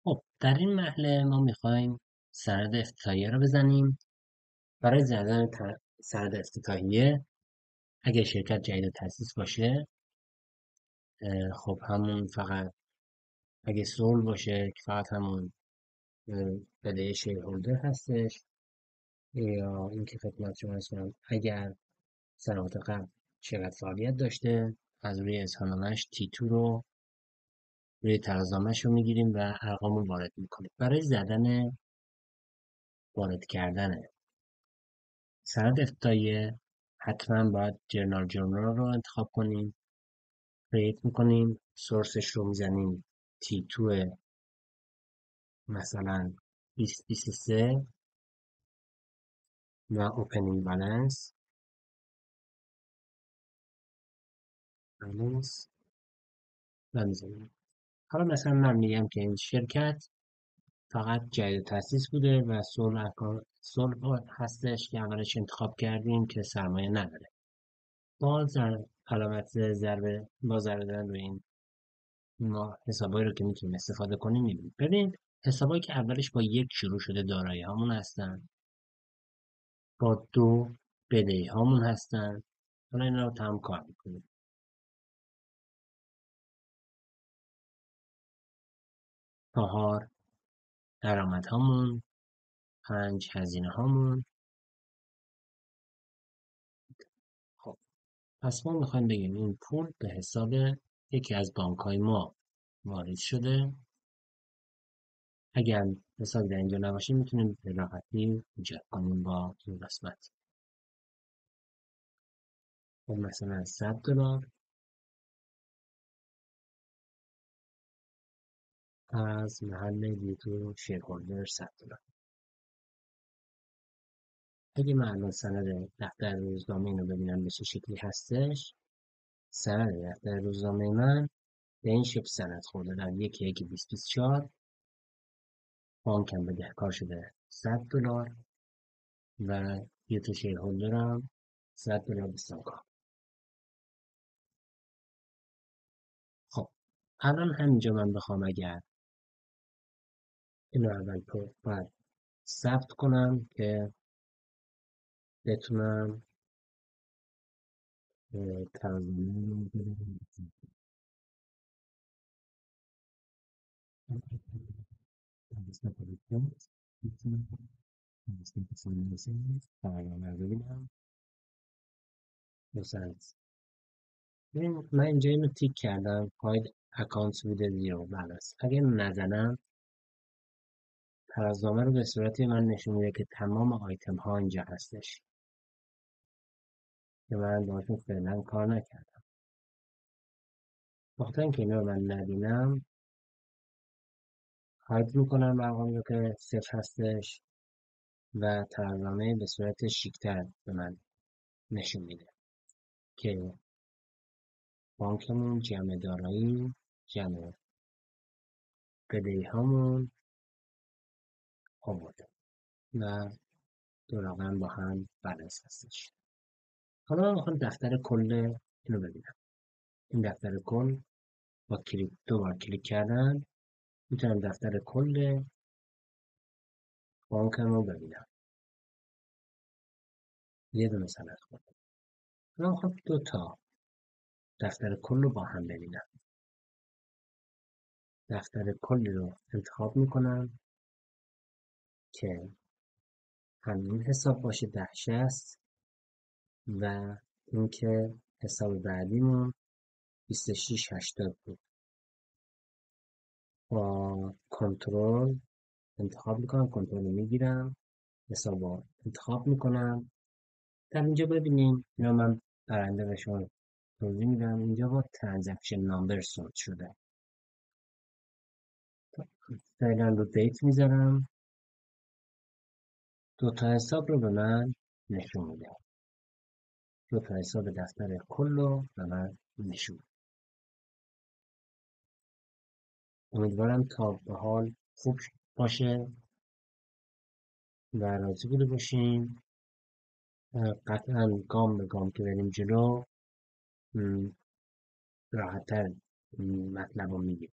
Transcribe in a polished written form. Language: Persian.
خب در این مرحله ما میخوایم سند افتتاحیه رو بزنیم. برای زدن سند افتتاحیه اگه شرکت جدید تأسیس باشه، خب همون فقط اگه سول باشه که فقط همون بدهی شیر هولدر هستش، یا اینکه خدمت شما هستم اگر سنوات قبل شرکت فعالیت داشته از روی اظهارنامه‌اش T2 رو روی ترازنامه‌ش رو میگیریم و ارقام رو وارد میکنیم. برای زدن وارد کردن سند افتتاحیه حتما باید جورنال رو انتخاب کنیم، کریت میکنیم، سورسش رو میزنیم T2 مثلا 2023 و اوپنینگ بالانس و میزنیم. حالا مثلا من میگم که این شرکت فقط جدید تأسیس بوده و صلح هستش که اولش انتخاب کردیم که سرمایه نداره. باز علامت ضربه با ضربه دادن روی این ما حسابایی رو که میتونیم استفاده کنیم میبینیم. ببین حسابایی که اولش با 1 شروع شده دارایی هامون هستن، با 2 بدهی هامون هستن. حالا اینا رو هم کار میکنیم. 4 درآمد هامون، 5 هزینه هامون. خب پس ما میخوایم بگیم این پول به حساب یکی از بانک های ما وارد شده. اگر حسابی در اینجا نباشه میتونیم به راحتی ایجاد کنیم با این قسمت. خب مثلا $100 از محل ویدیو شیرهولدر $100. اگه من الان سند دفتر روزنامه اینو ببینم به چه شکلی هستش، سند دفتر روزنامه من به این شکل سند خورده در 1/1/2024 بانکم بدهکار شده $100 و یه تو شیرهولدرم $100 بستانکار. خب الان همینجا من بخوام اگر اینو اول باید ثبت کنم که بتونم ترازنامه رو ببینم. مثلا ببین من اینجا اینو تیک کردم هاید اکانت بوده زیرو بالانس. اگه نزنم ترازنامه رو به صورتی من نشون میده که تمام آیتم ها اینجا هستش که من باشون فعلا کار نکردم. بخاطر اینکه اینو من نبینم هاید میکنم ارقامی رو که صفر هستش و ترازنامه به صورت شیک‌تر به من نشون میده که بانکمون جمع دارایی، جمع بدهی هامون آورده و دو رقم با هم بالانس هستش. حالا من میخوام دفتر کل اینو ببینم. این دفتر کل با کلیک دو بار کلیک کردن میتونم دفتر کل بانکم رو ببینم. یه دونه سند خورد. من میخوام دو تا دفتر کل رو با هم ببینم. دفتر کل رو انتخاب میکنم که همین حساب باشه 1060 و اینکه حساب بعدیمون 2680 بود. با کنترل انتخاب میکنم، کنترل میگیرم، حساب رو انتخاب میکنم. در اینجا ببینیم اینا من برنده به شما توضیح میدم. اینجا با ترانزکشن نامبر سورت شده. فعلا رو دیت میذارم. دو تا حساب رو به من نشون میده. دو تا حساب دفتر کل رو به من نشون میده. امیدوارم تا به حال خوب باشه و راضی بوده باشین. قطعا گام به گام که بریم جلو راحت‌تر مطلب رو میگیم.